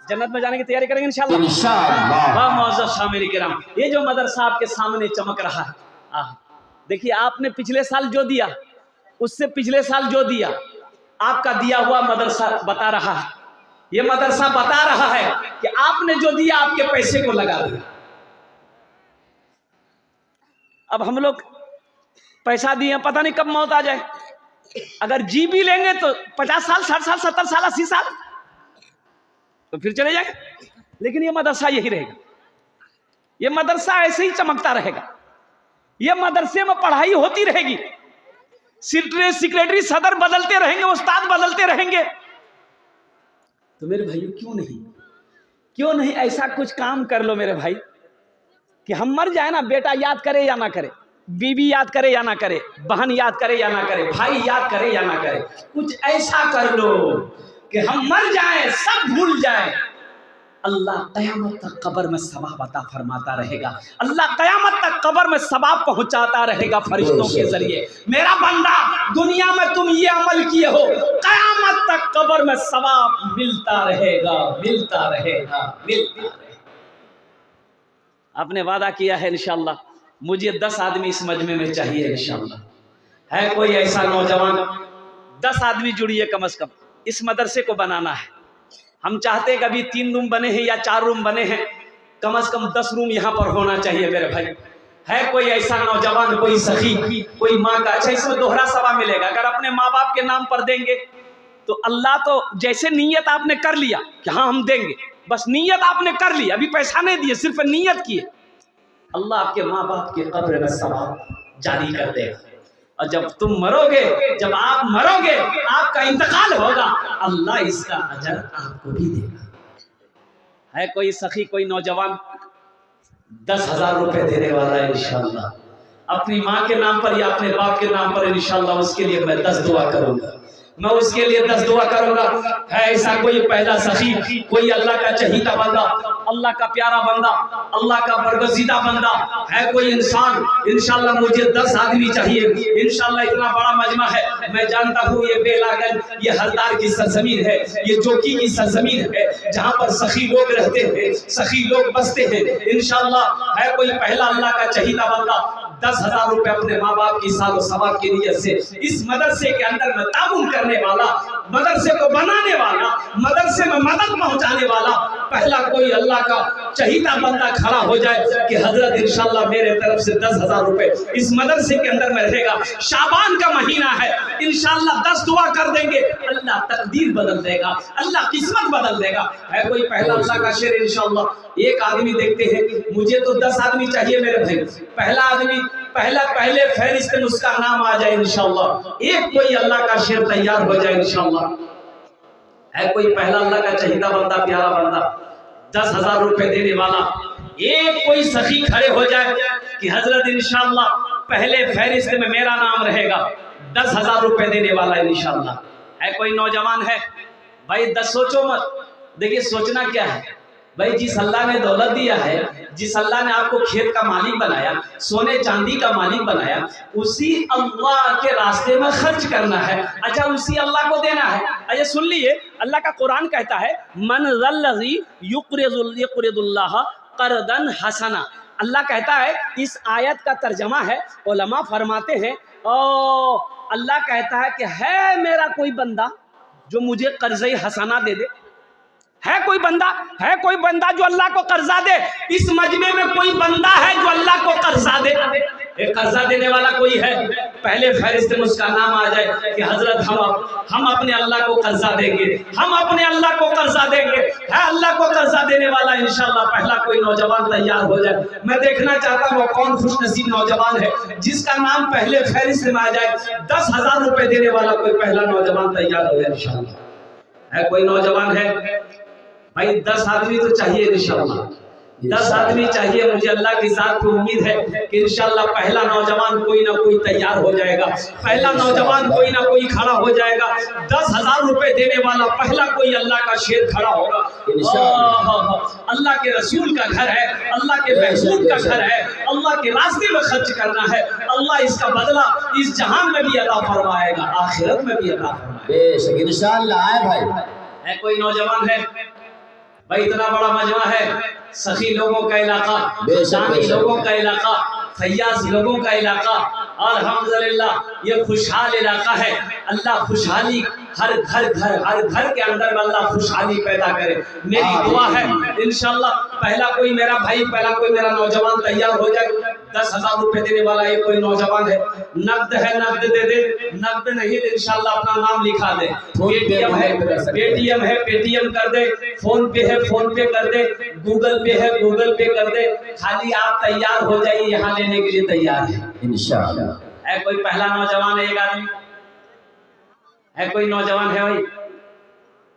जन्नत में जाने की तैयारी करेंगे इंशाल्लाह। वाह मौजूद शामिल किराम, ये जो मदरसा आपके सामने चमक रहा है, देखिए आपने पिछले साल जो दिया, उससे पिछले साल जो दिया, आपका दिया हुआ मदरसा बता रहा है, ये मदरसा बता रहा है कि आपने जो दिया आपके पैसे को लगा दिया। अब हम लोग पैसा दिए, पता नहीं कब मौत आ जाए। अगर जी भी लेंगे तो 50 साल, 60 साल, 70 साल, 80 साल तो फिर चले जाएंगे। लेकिन ये मदरसा यही रहेगा, ये मदरसा ऐसे ही चमकता रहेगा, ये मदरसे में पढ़ाई होती रहेगी, सेक्रेटरी सदर बदलते रहेंगे, उस्ताद बदलते रहेंगे। तो मेरे भाई क्यों नहीं ऐसा कुछ काम कर लो मेरे भाई कि हम मर जाए ना, बेटा याद करे या ना करे, बीवी याद करे या ना करे, बहन याद करे या ना करे, भाई याद करे या ना करे, कुछ ऐसा कर लो कि हम मर जाएं, सब भूल जाएं। अल्लाह क़यामत तक कब्र में सवाब अता फरमाता रहेगा, अल्लाह क़यामत तक कब्र में सवाब पहुंचाता रहेगा फरिश्तों के जरिए। मेरा बंदा, दुनिया में तुम ये अमल किए हो, क़यामत तक कब्र में सवाब मिलता रहेगा, मिलता रहेगा, मिलता रहेगा। आपने वादा किया है इंशाअल्लाह, मुझे 10 आदमी इस मजमे में चाहिए इंशाअल्लाह। है कोई ऐसा नौजवान? 10 आदमी जुड़िए, कम से कम इस मदरसे को बनाना है। हम चाहते हैं कि अभी 3 रूम बने हैं या 4 रूम बने हैं, कम से कम 10 रूम यहाँ पर होना चाहिए मेरे भाई। है कोई ऐसा नौजवान, कोई सखी, कोई माँ का? अच्छा, इसमें दोहरा सवाब मिलेगा। अगर अपने माँ बाप के नाम पर देंगे तो अल्लाह तो जैसे नीयत आपने कर लिया कि हाँ हम देंगे, बस नीयत आपने कर ली, अभी पैसा नहीं दिए, सिर्फ नीयत किए, अल्लाह आपके माँ बाप के कब्र में सवाब जारी कर देगा। और जब तुम मरोगे, जब आप मरोगे, आपका इंतकाल होगा, अल्लाह इसका अजर आपको भी देगा। है कोई सखी, कोई नौजवान 10,000 रुपए देने वाला है इंशाअल्लाह, अपनी माँ के नाम पर या अपने बाप के नाम पर इंशाअल्लाह, उसके लिए मैं 10 दुआ करूंगा। मैं उसके लिए 10 दुआ करूंगा। है ऐसा कोई पहला सखी, कोई अल्लाह का चहीता बंदा, अल्लाह का प्यारा बंदा, अल्लाह का बरगज़ीदा बंदा है कोई इंसान? इंशाल्लाह मुझे 10 आदमी चाहिए। इंशाल्लाह इतना बड़ा मजमा है, मैं जानता हूँ ये बेलागल, ये हरदार की सरजमीन है, ये जोकी की सरजमीन है, जहाँ पर सखी लोग रहते हैं, सखी लोग बसते हैं। इंशाल्लाह है कोई पहला अल्लाह का चहीता बंदा 10,000 रुपए अपने माँ बाप की साल सवाब की नीयत से इस मदरसे के अंदर में ताउन करने वाला, मदरसे को बनाने वाला, मदरसे में मदद पहुंचाने वाला पहला कोई अल्लाह का चहीता बंदा खड़ा हो जाए कि हजरत इंशाल्लाह मेरे तरफ से 10,000 रुपए इस मदरसे के अंदर में रहेगा। शाबान का महीना है, इंशाल्लाह 10 दुआ कर देंगे, अल्लाह तकदीर बदल देगा, अल्लाह किस्मत बदल देगा। है कोई पहला अल्लाह का शेर? इंशाल्लाह एक आदमी देखते हैं, मुझे तो 10 आदमी चाहिए मेरे भाई। पहला आदमी पहले फहरिस्त में उसका नाम आ जाए इंशाल्लाह। एक कोई अल्लाह का शेर तैयार हो जाए इंशाल्लाह। है कोई पहला अल्लाह का चहीता बंदा, प्यारा बंदा, 10,000 रुपए देने वाला? एक कोई सखी खड़े हो जाए कि हजरत इंशाल्लाह पहले फहरिस्त में मेरा नाम रहेगा, 10,000 रुपए देने वाला इंशाल्लाह। है कोई नौजवान है भाई? 10 सोचो मत। देखिए सोचना क्या है भाई, जिस अल्लाह ने दौलत दिया है, जिस अल्लाह ने आपको खेत का मालिक बनाया, सोने चांदी का मालिक बनाया, उसी अल्लाह के रास्ते में खर्च करना है। अच्छा, उसी अल्लाह को देना है। अच्छा सुन लिए, अल्लाह का कुरान कहता है मन ज़ल्लज़ी युक़रिज़ुल्लाह क़र्ज़न हसना। अल्लाह कहता है, इस आयत का तर्जमा है, उलमा फरमाते हैं, ओ अल्लाह कहता है कि है मेरा कोई बंदा जो मुझे कर्ज़े हसना दे दे। है कोई बंदा जो अल्लाह को कर्जा दे? इस मजमे में कोई बंदा है जो अल्लाह को कर्जा दे? एक कर्जा देने वाला कोई है? पहले फहरिस्त में उसका नाम आ जाए कि हजरत हम अपने अल्लाह को कर्जा देंगे, हम अपने अल्लाह को कर्जा देंगे। है अल्लाह को कर्जा देने वाला इंशाल्लाह पहला कोई नौजवान तैयार हो जाए। मैं देखना चाहता हूँ वो कौन खुशनसीब नौजवान है जिसका नाम पहले फहरिस्त में आ जाए, 10,000 रुपए देने वाला कोई पहला नौजवान तैयार हो जाए इंशाल्लाह। है कोई नौजवान है भाई? 10 आदमी तो चाहिए इंशाल्लाह, 10 आदमी चाहिए। मुझे अल्लाह की जात की उम्मीद है कि इंशाल्लाह पहला नौजवान कोई ना कोई तैयार हो जाएगा, पहला नौजवान कोई ना कोई खड़ा हो जाएगा। 10,000 रुपए देने वाला पहला कोई अल्लाह का शेर खड़ा होगा। अल्लाह के रसूल का घर है, अल्लाह के महबूब का घर है, अल्लाह के रास्ते में खर्च करना है। अल्लाह इसका बदला इस जहान में भी अता फरमाएगा, आखिरत में भी अता फरमाएगा इंशाल्लाह। है भाई? है कोई नौजवान है भाई? इतना बड़ा मजमा है, सखी लोगों का इलाका, जानी लोगों का इलाका, फैयाज लोगों का इलाका, और अल्हम्दुलिल्लाह ये खुशहाल इलाका है। अल्लाह खुशहाली हर घर के अंदर में अल्लाह खुशहाली पैदा करे। मेरी दुआ है इंशाल्लाह पहला कोई मेरा भाई, पहला कोई मेरा नौजवान तैयार हो जाए। 10,000 रुपए देने वाला एक कोई नौजवान है, नकद है नकद दे दे, नकद नहीं तो इंशाल्लाह अपना नाम लिखा दे। पेटीएम है पेटीएम कर दे, फोन पे है फोन पे कर दे, गूगल पे है गूगल पे कर दे। खाली आप तैयार हो जाइए, यहाँ लेने के लिए तैयार है इंशाल्लाह। है कोई पहला नौजवान है? एक आदमी है? कोई नौजवान है भाई?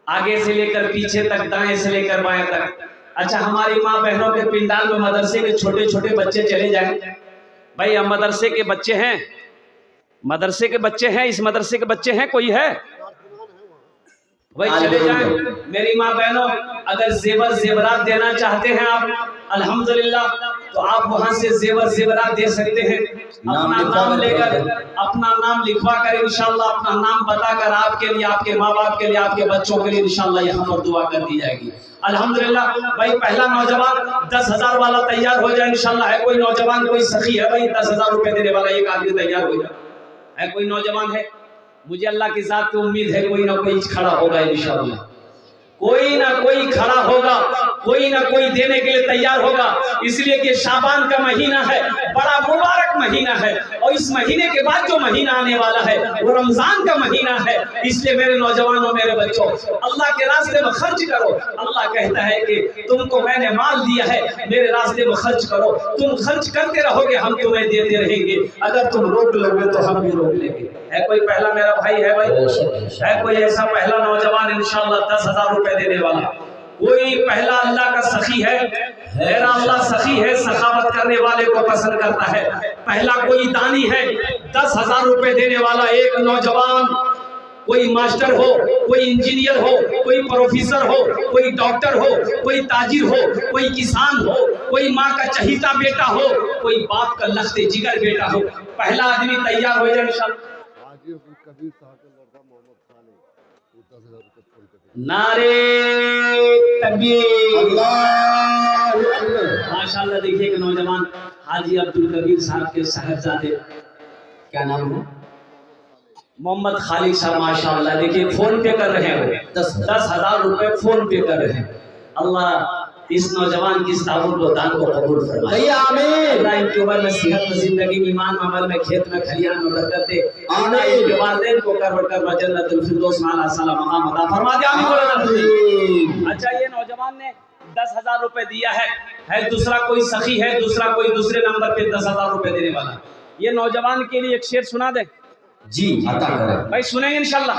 आगे से लेकर पीछे तक, दाएं से लेकर बाएं तक। अच्छा, हमारी माँ बहनों के पिंडाल में मदरसे के छोटे छोटे बच्चे चले जाएं भाई। हम मदरसे के बच्चे हैं, मदरसे के बच्चे हैं, इस मदरसे के बच्चे हैं, कोई है भाई? चले जाएं। मेरी माँ बहनों, अगर जेवरात देना चाहते हैं आप अल्हम्दुलिल्लाह, तो आप वहां से जेवरात दे सकते हैं। अपना नाम लेकर, अपना नाम लिखवा कर इंशाल्लाह, अपना नाम बताकर आपके लिए, आपके माँ बाप के लिए, आपके बच्चों के लिए इंशाल्लाह यहाँ पर दुआ कर दी जाएगी। अल्हम्दुलिल्लाह भाई पहला नौजवान 10,000 वाला तैयार हो जाए इंशाल्लाह। है कोई नौजवान, कोई सखी है भाई? 10,000 रुपए देने वाला एक आदमी तैयार हो जाए। है कोई नौजवान है? मुझे अल्लाह की जात की उम्मीद है कोई ना कोई खड़ा होगा इंशाल्लाह, कोई ना कोई खड़ा होगा, कोई ना कोई देने के लिए तैयार होगा। इसलिए कि शाबान का महीना है, बड़ा मुबारक महीना है, और इस महीने के बाद जो महीना आने वाला है वो रमजान का महीना है। इसलिए मेरे नौजवानों, मेरे बच्चों, अल्लाह के रास्ते में खर्च करो। अल्लाह कहता है कि तुमको मैंने माल दिया है, मेरे रास्ते में खर्च करो। तुम खर्च करते रहोगे, हम तुम्हें देते रहेंगे। अगर तुम रोक लोगे तो हम भी रोक लेंगे। है कोई पहला मेरा भाई? है भाई? है कोई ऐसा पहला नौजवान इंशाल्लाह 10,000 रुपए देने वाला? कोई पहला अल्लाह का सखी है? मेरा अल्लाह सखी है, सखावत करने वाले को पसंद करता है। पहला कोई दानी है 10,000 रुपए देने वाला एक नौजवान? कोई मास्टर हो, कोई इंजीनियर हो, कोई प्रोफेसर हो, कोई डॉक्टर हो, कोई ताजिर हो, कोई किसान हो, कोई माँ का चहीता बेटा हो, कोई बाप का लख्ते जिगर बेटा हो, पहला आदमी तैयार हो जाए इंशाल्लाह। नारे तकबीर। माशाल्लाह देखिए कि नौजवान हाजी अब्दुल कबीर साहब के साहबजादे, क्या नाम है, मोहम्मद खालिद साहब, माशाल्लाह देखिए फोन पे कर रहे हैं, 10,000 रुपए फोन पे कर रहे हैं। अल्लाह इस नौजवान की इस ताउन को दान को कबूल फरमाए, आमीन। अल्लाह इनकी उम्र में सेहत में, जिंदगी में, ईमान में, अमल में, खेत में, खलियान में बरकत दे, आमीन। इनके वालिदैन को कर जन्नतुल फिरदौस में आला साला मकाम अता फरमा दे, आमीन। अच्छा, ये नौजवान ने 10,000 रुपए दिया है दूसरा कोई सखी है, दूसरा कोई दूसरे नंबर पे 10,000 रुपए देने वाला। ये नौजवान के लिए एक शेर सुना दे जी, अता करें भाई, सुनेंगे इंशाल्लाह।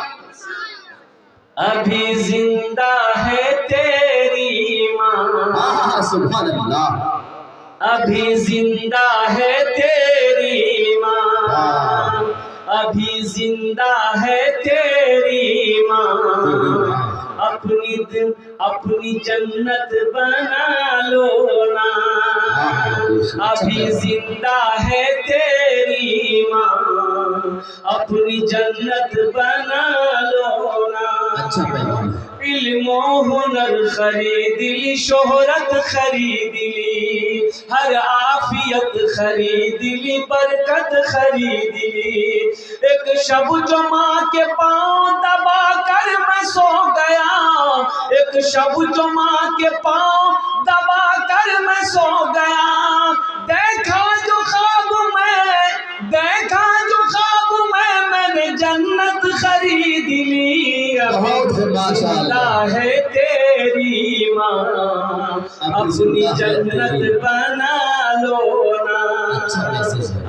अभी जिंदा है तेरी माँ, सुभान अल्लाह, अभी जिंदा है तेरी माँ, अभी जिंदा है तेरी माँ, अपनी जन्नत बना लो ना, अभी जिंदा है तेरी माँ, अपनी जन्नत बना लो ना। अच्छा पैगाम। इल्म हुनर खरीद ली, शोहरत खरीद ली, हर आफियत खरीद ली, बरकत खरीद ली। एक शब जो माँ के पाँव दबा कर मैं सो गया, एक शब जो माँ के पाँव दबा कर मैं सो गया, देखा जो ख्वाब में, देखा जो ख्वाब में, मैंने जन्नत खरीद ली। माशाअल्लाह है तेरी माँ, अपनी जन्नत बना लो ना,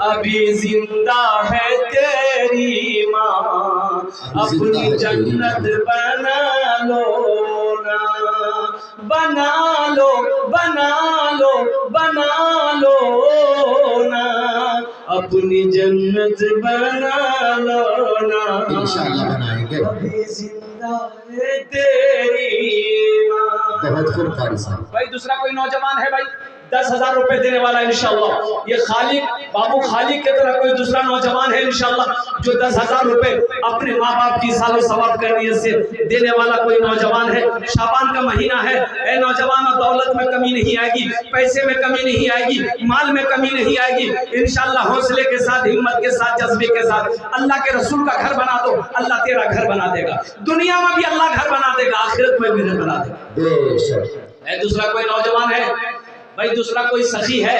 अभी जिंदा है तेरी माँ, अपनी जन्नत बना लो ना, बना लो, बना लो, बना लो ना, अपनी जन्नत बना लो ना, इंशाअल्लाह बनाएंगे। अभी जिंदा है तेरी माँ। बहुत खूब कारी साहब। भाई दूसरा कोई नौजवान है भाई 10,000 रुपए देने वाला इंशाल्लाह। ये खालिक बाबू खालिक की तरह कोई दूसरा नौजवान है इंशाल्लाह जो 10,000 रुपए अपने माँ बाप की सालो सवाब कर नियत से देने वाला कोई नौजवान है। शाबान का महीना है, ए नौजवान, दौलत में कमी नहीं आएगी, पैसे में कमी नहीं आएगी, माल में कमी नहीं आएगी। इंशाल्लाह हौसले के साथ, हिम्मत के साथ, जज्बे के साथ अल्लाह के रसूल का घर बना दो, अल्लाह तेरा घर बना देगा। दुनिया में भी अल्लाह घर बना देगा, आखिरत में भी घर बना देगा। दूसरा कोई नौजवान है भाई, दूसरा कोई सखी है,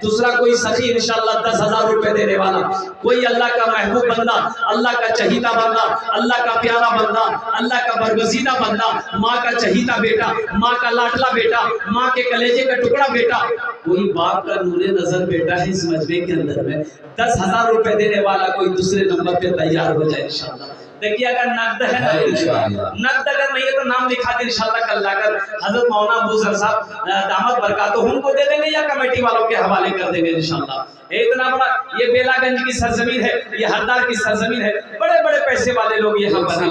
दूसरा कोई सखी इंशाल्लाह 10,000 रुपए देने वाला। कोई अल्लाह का महबूब बंदा, अल्लाह का चहीता बंदा, अल्लाह का प्यारा बंदा, अल्लाह का बरगजीदा बंदा, माँ का चहीता बेटा, माँ का लाडला बेटा, माँ के कलेजे का टुकड़ा बेटा, कोई बाप का नूरे नजर बेटा है इस मजमे के अंदर में 10,000 रुपए देने वाला कोई दूसरे नंबर पे तैयार हो जाए इंशाल्लाह। देखिए अगर नकद है ना, नकद अगर नहीं है तो नाम लिखा दे इंशाल्लाह। कल लाकर हजरत मौलाना अबूजर साहब दामत बरकातुहुम को दे देंगे या कमेटी वालों के हवाले कर देंगे इंशाल्लाह। इतना बड़ा ये बेलागंज की सरजमीन है, ये हरदार की सरजमीन है, बड़े बड़े पैसे वाले लोग यहाँ बना,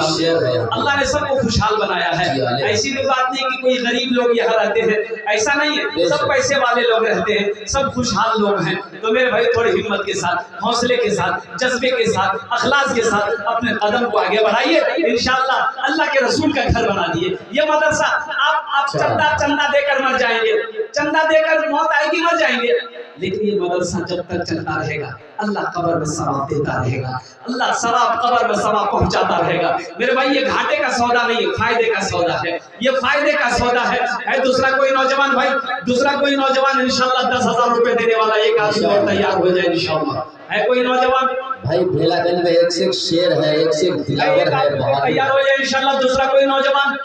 अल्लाह ने सबको खुशहाल बनाया है। ऐसी भी बात नहीं कि कोई गरीब लोग यहाँ रहते हैं, ऐसा नहीं है, सब पैसे वाले लोग रहते हैं, सब खुशहाल लोग हैं। तो मेरे भाई थोड़ी हिम्मत के साथ, हौसले के साथ, जज्बे के साथ, अखलास के साथ अपने कदम को आगे बढ़ाइए। इंशाल्लाह अल्लाह के रसूल का घर बना दिए। ये मदरसा आप चंदा देकर मर जाएंगे, चंदा देकर मौत आएगी, मर जाएंगे, लेकिन ये मदरसा जब तक चलता रहेगा अल्लाह कब्र में सवाब देता रहेगा, अल्लाह सवाब कब्र में सवाब पहुंचाता रहेगा। मेरे भाई ये घाटे का सौदा नहीं है, फायदे का सौदा है, ये फायदे का सौदा है। दूसरा कोई नौजवान भाई, दूसरा कोई नौजवान इंशाल्लाह 10,000 रुपए देने वाला एक आदमी और तैयार हो जाए इंशाल्लाह। है कोई नौजवान भाई? बेलागंज में एक से एक शेर है, एक से एक दिलावर है, तैयार हो जाए इंशाल्लाह। दूसरा कोई नौजवान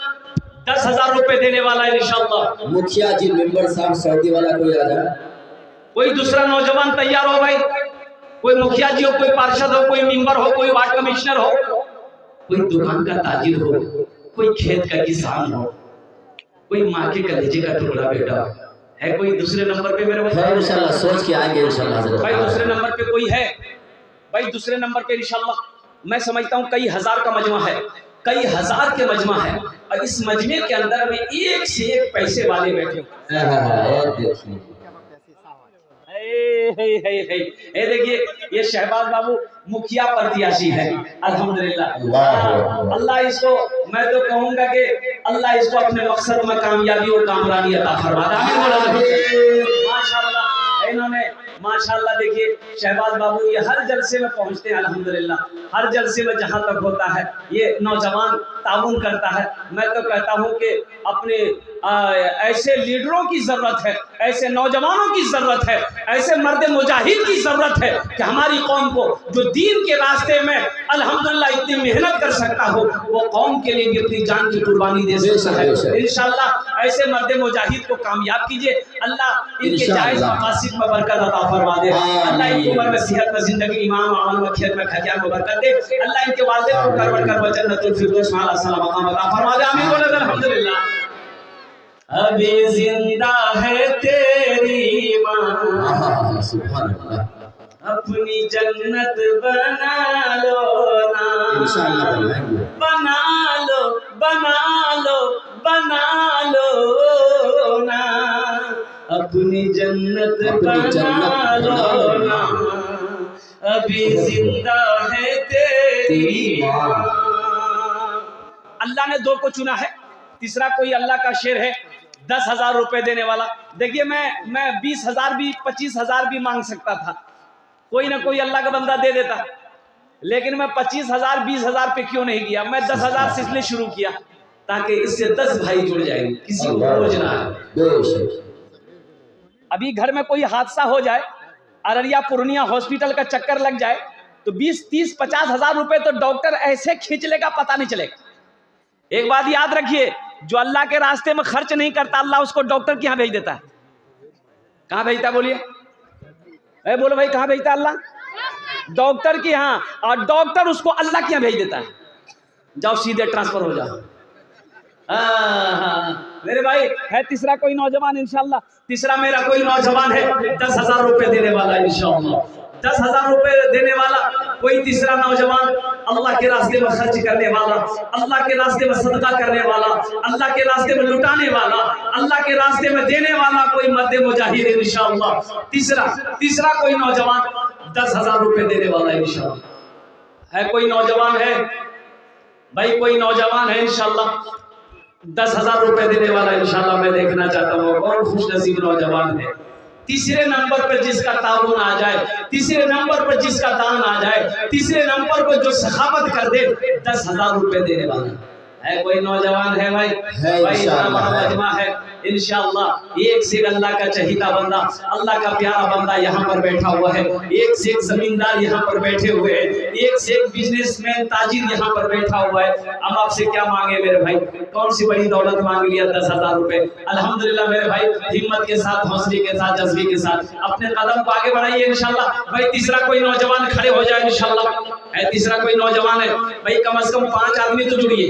10,000 रुपए देने वाला है इंशाल्लाह। मुखिया जी मेंबर साहब सऊदी वाला कोई आ जाए, कोई दूसरा नौजवान तैयार हो भाई, कोई मुखिया जी हो, कोई पार्षद हो, कोई मेंबर हो, कोई वार्ड कमिश्नर हो, कोई दुकान का ताजिर हो, कोई खेत का किसान हो, कोई माँ के कलेजे का टुकड़ा बेटा है, कोई दूसरे नंबर पे मेरे भाई? इंशाल्लाह सोच के आएंगे इंशाल्लाह। भाई दूसरे नंबर पे कोई है भाई? दूसरे नंबर पे इंशाल्लाह मैं समझता हूँ कई हजार का मजमा है, कई हजार के मजमा है, और इस मजमे के अंदर में एक से एक पैसे वाले बैठे हो। ये देखिए, ये शहबाज बाबू मुखिया प्रत्याशी है, अल्हम्दुलिल्लाह। अल्लाह इसको, मैं तो कहूँगा कि अल्लाह इसको अपने मकसद में कामयाबी और कामरानी अता फरमा दे। माशाअल्लाह, इन्होंने माशाअल्लाह देखिए शहबाज बाबू ये हर जलसे में पहुँचते हैं, अल्हम्दुलिल्लाह। हर जलसे में जहाँ तक होता है ये नौजवान ताउन करता है। मैं तो कहता हूँ कि अपने ऐसे लीडरों की ज़रूरत है, ऐसे नौजवानों की ज़रूरत है, ऐसे मर्द मुजाहिद की ज़रूरत है कि हमारी कौम को जो दीन के रास्ते में अल्हम्दुलिल्लाह इतनी मेहनत कर सकता हो, वो कौम के लिए भी अपनी जान की कुर्बानी दे सकता है। इंशाअल्लाह ऐसे मर्द मुजाहिद को कामयाब कीजिए, अल्लाह इनके जायज़ मकासिद में बरकत अता फरमा दे, अल्लाह इनकी उम्र में सेहत में ज़िंदगी ईमान अमल में खेत में खलियान में बरकत दे, अल्लाह इनके वालिदैन को करबट करबट जन्नतुल फिरदौस में आला मकाम अता फरमा दे। आमीन बोले अल्हम्दुलिल्लाह। अभी जिंदा है तेरी माँ, अपनी जन्नत बना लो ना, बना लो बना लो बना लो ना, अपनी जन्नत बना लो ना, अभी जिंदा है तेरी माँ। अल्लाह ने दो को चुना है, तीसरा कोई अल्लाह का शेर है 10,000 रुपए देने वाला। देखिए मैं 20,000 भी 25,000 भी मांग सकता था, कोई ना कोई अल्लाह का बंदा दे देता, लेकिन मैं 25,000 20,000 पे क्यों नहीं किया। मैं 10,000 से इसलिए शुरू किया ताकि इससे 10 भाई जुड़ जाएंगे, किसी को बोझ ना है। अभी घर में कोई हादसा हो जाए, अररिया पूर्णिया हॉस्पिटल का चक्कर लग जाए, तो 20 30 50,000 रुपए तो डॉक्टर ऐसे खींच लेगा पता नहीं चलेगा। एक बात याद रखिए, जो अल्लाह के रास्ते में खर्च नहीं करता अल्लाह उसको डॉक्टर के यहाँ भेज देता है। कहाँ भेजता है बोलिए, बोलो भाई कहाँ भेजता है अल्लाह? डॉक्टर के यहाँ, और डॉक्टर उसको अल्लाह के यहाँ भेज देता है, जाओ सीधे ट्रांसफर हो जाओ। मेरे भाई है तीसरा कोई नौजवान इंशाल्लाह, तीसरा मेरा कोई नौजवान है 10,000 रुपए देने वाला इंशाल्लाह, 10,000 रुपए देने वाला कोई तीसरा नौजवान, अल्लाह के रास्ते में खर्च करने वाला, अल्लाह के रास्ते में सदका करने वाला, अल्लाह के रास्ते में लुटाने वाला, अल्लाह के रास्ते में देने वाला कोई मर्द मुजाहिद इंशाअल्लाह। तीसरा कोई नौजवान 10,000 रुपए देने वाला इंशाअल्लाह। है कोई नौजवान है भाई, कोई नौजवान है इंशाअल्लाह 10,000 रुपए देने वाला इंशाअल्लाह। मैं देखना चाहता हूँ कौन खुश नसीब नौजवान है। तीसरे नंबर पर जिसका ताउन आ जाए, तीसरे नंबर पर जिसका दान आ जाए, तीसरे नंबर पर जो सखावत कर दे, 10,000 रुपए देने वाला है। कोई नौजवान है भाई? भाई इतना बड़ा मजमा है इंशाअल्लाह। एक से एक अल्लाह का चहीता बंदा, अल्लाह का प्यारा बंदा यहाँ पर बैठा हुआ है, एक से एक जमींदार यहाँ पर बैठे हुए हैं, एक से एक बिजनेसमैन ताजिर यहाँ पर बैठा हुआ है। अब आपसे क्या मांगे मेरे भाई, कौन सी बड़ी दौलत मांग लिया? 10,000 रुपए। अल्हम्दुलिल्लाह मेरे भाई, हिम्मत के साथ, हौसले के साथ, जज्बे के साथ अपने कदम को आगे बढ़ाइए इंशाअल्लाह। भाई तीसरा कोई नौजवान खड़े हो जाए इंशाअल्लाह। है तीसरा कोई नौजवान है भाई, कम से कम 5 आदमी तो जुड़िए,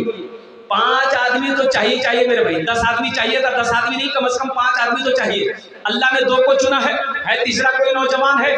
5 आदमी तो चाहिए मेरे भाई। 10 आदमी चाहिए था, 10 आदमी नहीं, कम से कम 5 आदमी तो चाहिए। अल्लाह ने 2 को चुना है तीसरा कोई नौजवान है